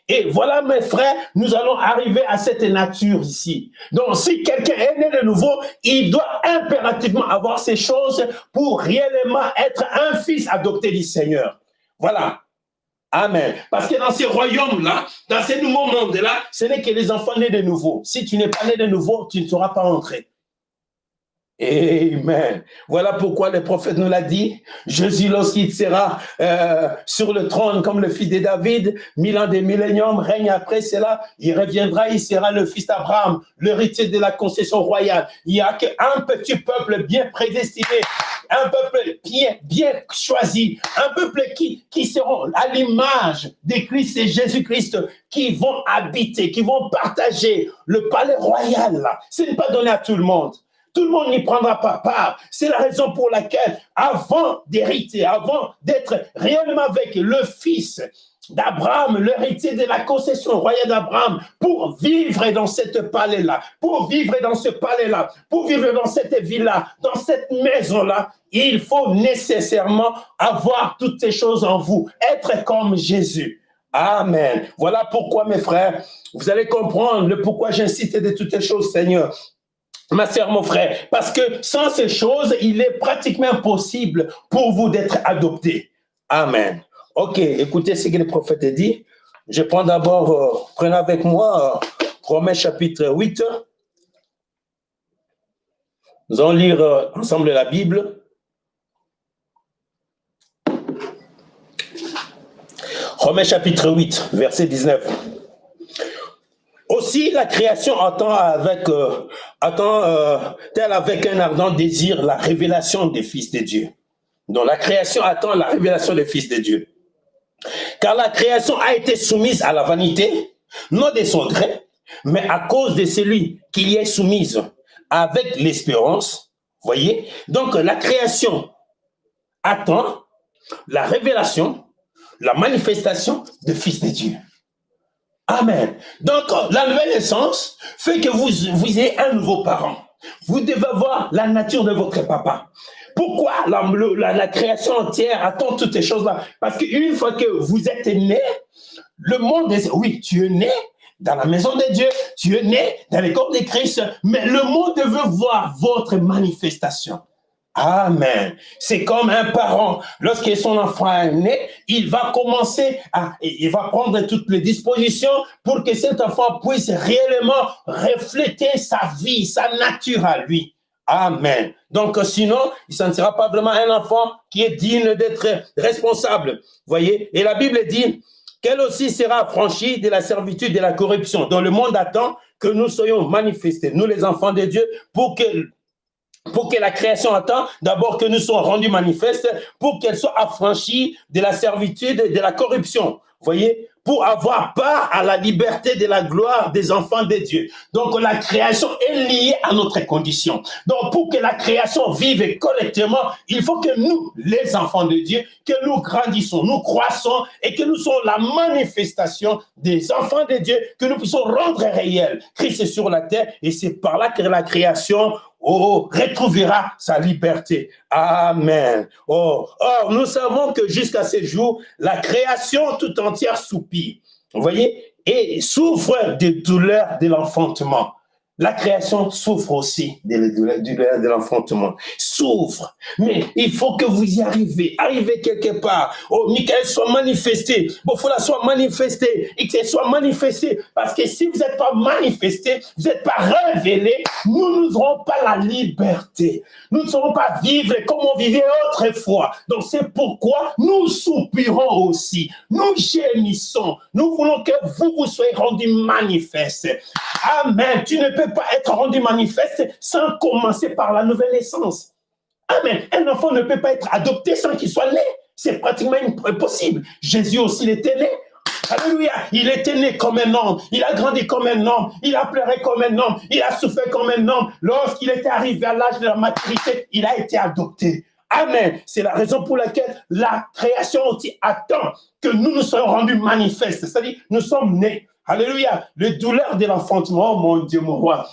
Et voilà, mes frères, nous allons arriver à cette nature ici. Donc, si quelqu'un est né de nouveau, il doit impérativement avoir ces choses pour réellement être un fils adopté du Seigneur. Voilà. Amen. Parce que dans ces royaumes-là, dans ces nouveaux mondes-là, ce n'est que les enfants nés de nouveau. Si tu n'es pas né de nouveau, tu ne sauras pas entrer. Amen. Voilà pourquoi le prophète nous l'a dit. Jésus, lorsqu'il sera sur le trône comme le fils de David, 1000 ans de millénium, règne après cela, il reviendra, il sera le fils d'Abraham, l'héritier de la concession royale. Il n'y a qu'un petit peuple bien prédestiné, un peuple bien choisi, un peuple qui seront à l'image de Christ et Jésus-Christ, qui vont habiter, qui vont partager le palais royal. Ce n'est pas donné à tout le monde. Tout le monde n'y prendra pas part. C'est la raison pour laquelle, avant d'hériter, avant d'être réellement avec le fils d'Abraham, l'héritier de la concession royale d'Abraham, pour vivre dans cette palais-là, pour vivre dans ce palais-là, pour vivre dans cette ville-là, dans cette maison-là, il faut nécessairement avoir toutes ces choses en vous, être comme Jésus. Amen. Voilà pourquoi, mes frères, vous allez comprendre le pourquoi j'insiste de toutes ces choses, Seigneur. Ma sœur, mon frère, parce que sans ces choses, il est pratiquement impossible pour vous d'être adoptés. Amen. Ok, écoutez ce que le prophète dit. Je prends d'abord, prenez avec moi Romains chapitre 8. Nous allons lire ensemble la Bible. Romains chapitre 8, verset 19. Aussi, la création attend-elle avec un ardent désir la révélation des fils de Dieu. Donc, la création attend la révélation des fils de Dieu. Car la création a été soumise à la vanité, non de son gré, mais à cause de celui qui y est soumise, avec l'espérance. Voyez? Donc, la création attend la révélation, la manifestation des fils de Dieu. Amen. Donc, la nouvelle naissance fait que vous ayez un nouveau parent. Vous devez avoir la nature de votre papa. Pourquoi la création entière attend toutes ces choses-là? Parce qu'une fois que vous êtes né, le monde est... Oui, tu es né dans la maison de Dieu, tu es né dans le corps de Christ, mais le monde veut voir votre manifestation. Amen. C'est comme un parent. Lorsque son enfant est né, il va prendre toutes les dispositions pour que cet enfant puisse réellement refléter sa vie, sa nature à lui. Amen. Donc, sinon, ça ne sera pas vraiment un enfant qui est digne d'être responsable. Voyez? Et la Bible dit qu'elle aussi sera affranchie de la servitude de la corruption. Donc, le monde attend que nous soyons manifestés, nous les enfants de Dieu, pour que la création attend d'abord que nous soyons rendus manifestes, pour qu'elle soit affranchie de la servitude de la corruption. Voyez, pour avoir part à la liberté de la gloire des enfants de Dieu. Donc, la création est liée à notre condition. Donc, pour que la création vive correctement, il faut que nous, les enfants de Dieu, que nous grandissons, nous croissons et que nous soyons la manifestation des enfants de Dieu, que nous puissions rendre réel Christ est sur la terre, et c'est par là que la création retrouvera sa liberté. Amen. Nous savons que jusqu'à ce jour, la création tout entière soupire. Vous voyez? Et souffre des douleurs de l'enfantement. La création souffre aussi des douleurs de l'enfantement. Souffre. Mais il faut que vous y arrivez. Arrivez quelque part. Michael soit manifesté. Bofola soit manifesté. Et qu'elle soit manifesté. Parce que si vous n'êtes pas manifesté, vous n'êtes pas révélé, nous n'aurons pas la liberté. Nous ne saurons pas vivre comme on vivait autrefois. Donc c'est pourquoi nous soupirons aussi. Nous gémissons. Nous voulons que vous soyez rendus manifestes. Amen. Tu ne peux pas être rendu manifeste sans commencer par la nouvelle naissance. Amen. Un enfant ne peut pas être adopté sans qu'il soit né. C'est pratiquement impossible. Jésus aussi, il était né. Alléluia. Il était né comme un homme. Il a grandi comme un homme. Il a pleuré comme un homme. Il a souffert comme un homme. Lorsqu'il était arrivé à l'âge de la maturité, il a été adopté. Amen. C'est la raison pour laquelle la création aussi attend que nous nous soyons rendus manifestes. C'est-à-dire, nous sommes nés. Alléluia. Les douleurs de l'enfantement, oh mon Dieu, mon roi,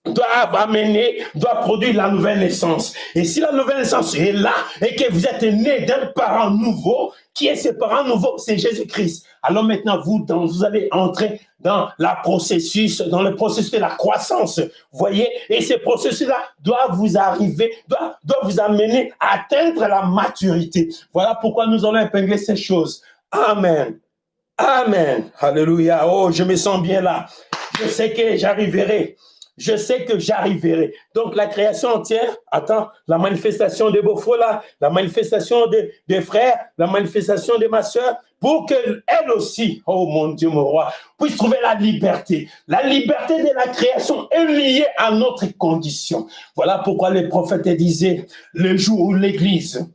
doit produire la nouvelle naissance. Et si la nouvelle naissance est là et que vous êtes né d'un parent nouveau, qui est ce parent nouveau? C'est Jésus-Christ. Alors maintenant, vous allez entrer dans le processus de la croissance. Vous voyez? Et ce processus-là doit vous amener à atteindre la maturité. Voilà pourquoi nous allons épingler ces choses. Amen. Amen. Alléluia. Oh, je me sens bien là. Je sais que j'arriverai. Je sais que j'arriverai. Donc, la création entière attend la manifestation de Bofola, la manifestation des frères, la manifestation de ma sœur, pour qu'elle aussi, oh mon Dieu, mon roi, puisse trouver la liberté. La liberté de la création est liée à notre condition. Voilà pourquoi les prophètes disaient, le jour où l'Église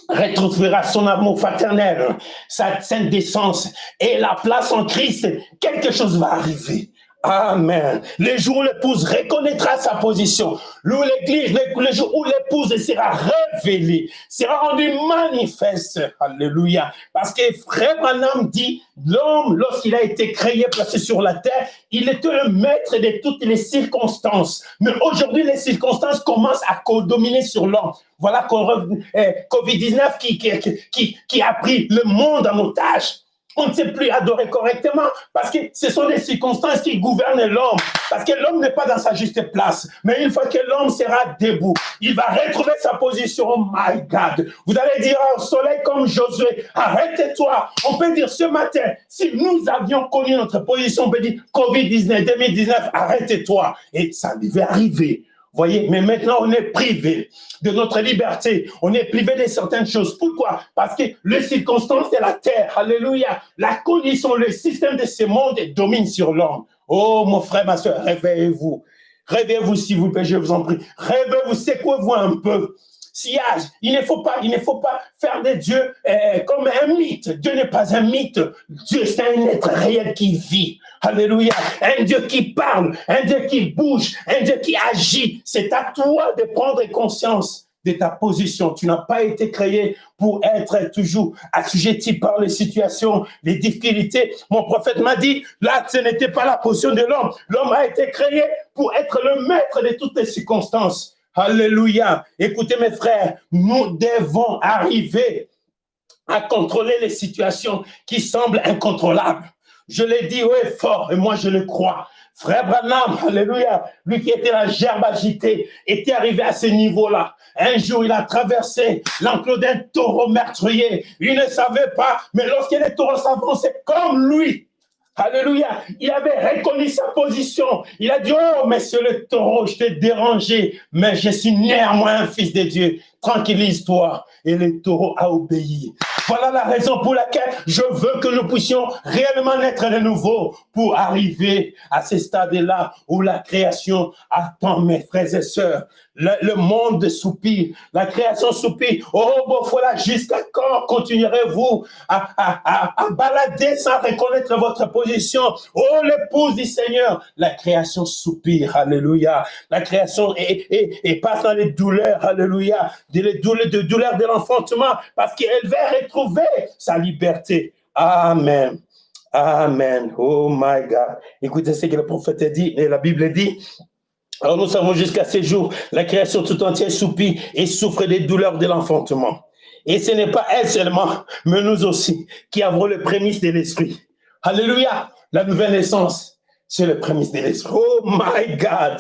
retrouvera son amour fraternel, sa sainte décence et la place en Christ, quelque chose va arriver. Amen. Le jour où l'épouse reconnaîtra sa position, l'église, le jour où l'épouse sera révélée, sera rendue manifeste. Alléluia. Parce que frère Branham dit, l'homme, lorsqu'il a été créé, placé sur la terre, il était le maître de toutes les circonstances. Mais aujourd'hui, les circonstances commencent à dominer sur l'homme. Voilà COVID-19 qui a pris le monde en otage. On ne sait plus adorer correctement parce que ce sont des circonstances qui gouvernent l'homme. Parce que l'homme n'est pas dans sa juste place. Mais une fois que l'homme sera debout, il va retrouver sa position. Oh my God. Vous allez dire au soleil comme Josué, arrête-toi. On peut dire ce matin, si nous avions connu notre position, on peut dire COVID-19, 2019, arrête-toi. Et ça devait arriver. Voyez, mais maintenant, on est privé de notre liberté. On est privé de certaines choses. Pourquoi? Parce que les circonstances de la terre, alléluia, la condition, le système de ce monde domine sur l'homme. Oh, mon frère, ma soeur, réveillez-vous. Réveillez-vous, s'il vous plaît, je vous en prie. Réveillez-vous, secouez-vous un peu. Sillage, il ne faut pas faire de Dieu comme un mythe. Dieu n'est pas un mythe. Dieu, c'est un être réel qui vit. Alléluia. Un Dieu qui parle, un Dieu qui bouge, un Dieu qui agit. C'est à toi de prendre conscience de ta position. Tu n'as pas été créé pour être toujours assujetti par les situations, les difficultés. Mon prophète m'a dit, là, ce n'était pas la position de l'homme. L'homme a été créé pour être le maître de toutes les circonstances. Alléluia. Écoutez mes frères, nous devons arriver à contrôler les situations qui semblent incontrôlables. Je l'ai dit haut et fort et moi je le crois. Frère Branham, alléluia, lui qui était la gerbe agitée, était arrivé à ce niveau-là. Un jour, il a traversé l'enclos d'un taureau meurtrier. Il ne savait pas, mais lorsque les taureaux s'avançaient comme lui, alléluia, il avait reconnu sa position. Il a dit, oh, monsieur le taureau, je t'ai dérangé, mais je suis néanmoins un fils de Dieu. Tranquillise-toi. Et le taureau a obéi. Voilà la raison pour laquelle je veux que nous puissions réellement naître de nouveau pour arriver à ce stade-là où la création attend, mes frères et sœurs. Le monde soupire, la création soupire. Oh, bon, voilà, jusqu'à quand continuerez-vous à balader sans reconnaître votre position? Oh, l'épouse du Seigneur, la création soupire, alléluia. La création est passe dans les douleurs, alléluia, de douleurs de l'enfantement, parce qu'elle va retrouver sa liberté. Amen. Amen. Oh my God. Écoutez ce que le prophète dit, et la Bible dit. Alors nous savons jusqu'à ces jours, la création tout entière soupire et souffre des douleurs de l'enfantement. Et ce n'est pas elle seulement, mais nous aussi, qui avons le prémisse de l'esprit. Alléluia, la nouvelle naissance, c'est le prémisse de l'esprit. Oh my God.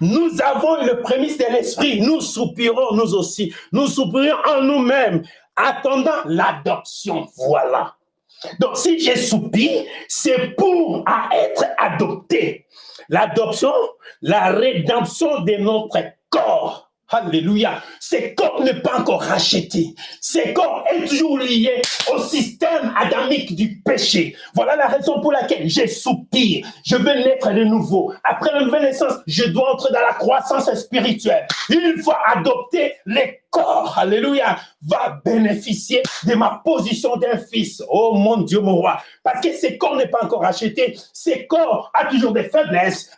Nous avons le prémisse de l'esprit, nous soupirons nous aussi. Nous soupirons en nous-mêmes, attendant l'adoption. Voilà. Donc, si je soupire, c'est pour être adopté. L'adoption, la rédemption de notre corps. Alléluia. Ce corps n'est pas encore racheté. Ce corps est toujours lié au système adamique du péché. Voilà la raison pour laquelle je soupire. Je veux naître de nouveau. Après la nouvelle naissance, je dois entrer dans la croissance spirituelle. Une fois adopté, les corps, alléluia, va bénéficier de ma position d'un fils. Oh mon Dieu, mon roi. Parce que ce corps n'est pas encore racheté. Ce corps a toujours des faiblesses,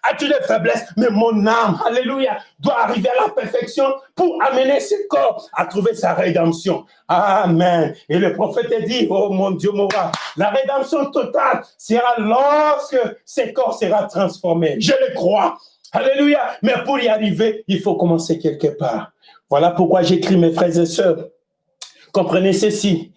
mais mon âme, alléluia, doit arriver à la perfection pour amener ce corps à trouver sa rédemption. Amen. Et le prophète dit, oh mon Dieu, mon roi, la rédemption totale sera lorsque ce corps sera transformé. Je le crois. Alléluia. Mais pour y arriver, il faut commencer quelque part. Voilà pourquoi j'écris, mes frères et sœurs. Comprenez ceci.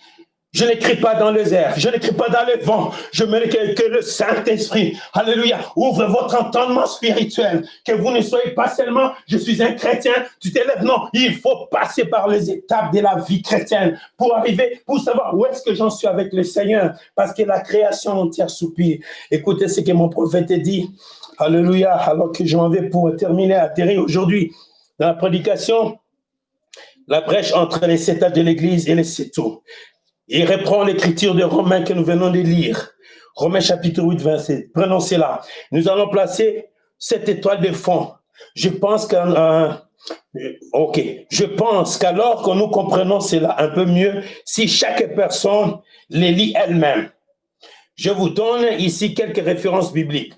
Je n'écris pas dans les airs, je n'écris pas dans les vents. Je me dis que le Saint-Esprit, alléluia, ouvre votre entendement spirituel. Que vous ne soyez pas seulement, je suis un chrétien, tu t'élèves. Non, il faut passer par les étapes de la vie chrétienne pour arriver, pour savoir où est-ce que j'en suis avec le Seigneur. Parce que la création entière soupire. Écoutez ce que mon prophète dit. Alléluia, alors que je m'en vais pour terminer, atterrir aujourd'hui dans la prédication. La brèche entre les 7 âges de l'Église et les 7 eaux. Il reprend l'écriture de Romains que nous venons de lire. Romains chapitre 8, 27. Prenons cela. Nous allons placer cette étoile de fond. Je pense qu'alors que nous comprenons cela un peu mieux, si chaque personne les lit elle-même. Je vous donne ici quelques références bibliques.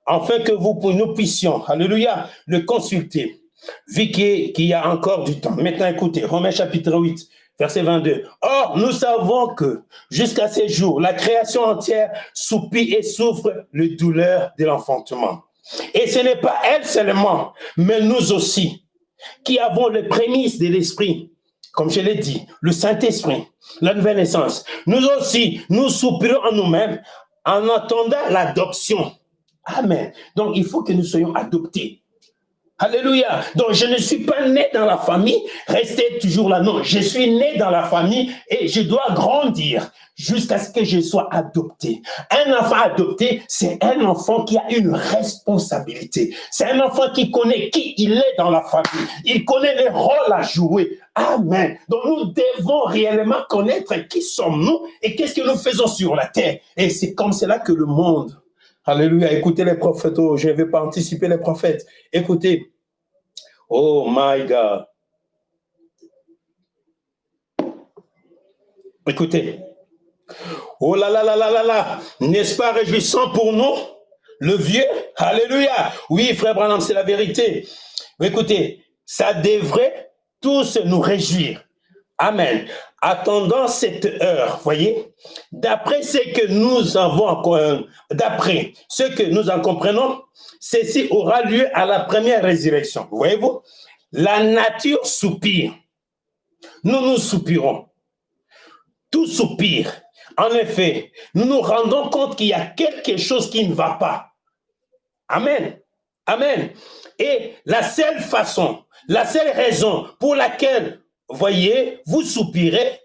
afin que nous puissions, alléluia, le consulter, vu qu'il y a encore du temps. Maintenant, écoutez, Romains chapitre 8, verset 22. Or, nous savons que jusqu'à ces jours, la création entière soupire et souffre le douleur de l'enfantement. Et ce n'est pas elle seulement, mais nous aussi, qui avons les prémices de l'esprit, comme je l'ai dit, le Saint-Esprit, la nouvelle naissance. Nous aussi, nous soupirons en nous-mêmes en attendant l'adoption. Amen. Donc, il faut que nous soyons adoptés. Alléluia. Donc, je ne suis pas né dans la famille, restez toujours là. Non, je suis né dans la famille et je dois grandir jusqu'à ce que je sois adopté. Un enfant adopté, c'est un enfant qui a une responsabilité. C'est un enfant qui connaît qui il est dans la famille. Il connaît les rôles à jouer. Amen. Donc, nous devons réellement connaître qui sommes-nous et qu'est-ce que nous faisons sur la terre. Et c'est comme cela que le monde... Alléluia, écoutez les prophètes, oh, je ne vais pas anticiper les prophètes. Écoutez, oh my God. Écoutez, oh là là là là là là, n'est-ce pas réjouissant pour nous, le vieux? Alléluia, oui frère Branham, c'est la vérité. Écoutez, ça devrait tous nous réjouir. Amen. Attendant cette heure, voyez, d'après ce que nous en comprenons, ceci aura lieu à la première résurrection. Voyez-vous, la nature soupire. Nous soupirons. Tout soupire. En effet, nous nous rendons compte qu'il y a quelque chose qui ne va pas. Amen. Amen. Et la seule façon, la seule raison pour laquelle voyez, vous soupirez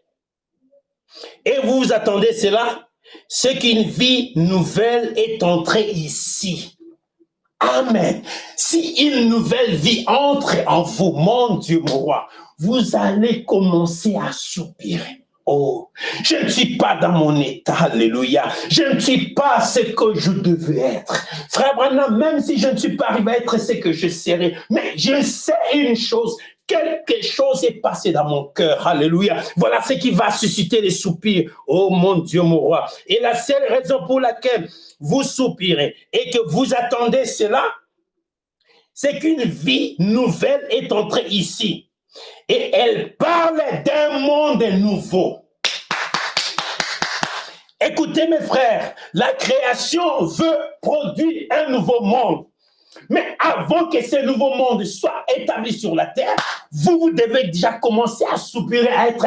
et vous vous attendez cela, c'est qu'une vie nouvelle est entrée ici. Amen. Si une nouvelle vie entre en vous, mon Dieu, mon roi, vous allez commencer à soupirer. Oh, je ne suis pas dans mon état, alléluia. Je ne suis pas ce que je devais être. Frère Branham, même si je ne suis pas arrivé à être ce que je serais, mais je sais une chose, quelque chose est passé dans mon cœur, alléluia. Voilà ce qui va susciter les soupirs. Oh mon Dieu, mon roi. Et la seule raison pour laquelle vous soupirez et que vous attendez cela, c'est qu'une vie nouvelle est entrée ici. Et elle parle d'un monde nouveau. Écoutez mes frères, la création veut produire un nouveau monde. Mais avant que ce nouveau monde soit établi sur la terre, vous devez déjà commencer à soupirer, à être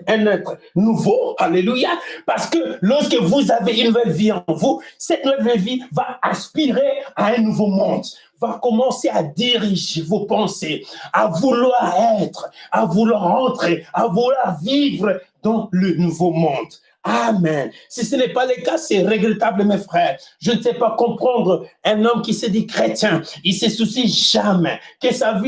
un être nouveau. Alléluia. Parce que lorsque vous avez une nouvelle vie en vous, cette nouvelle vie va aspirer à un nouveau monde, va commencer à diriger vos pensées, à vouloir être, à vouloir entrer, à vouloir vivre dans le nouveau monde. Amen. Si ce n'est pas le cas, c'est regrettable, mes frères. Je ne sais pas comprendre un homme qui se dit chrétien. Il ne se soucie jamais que sa vie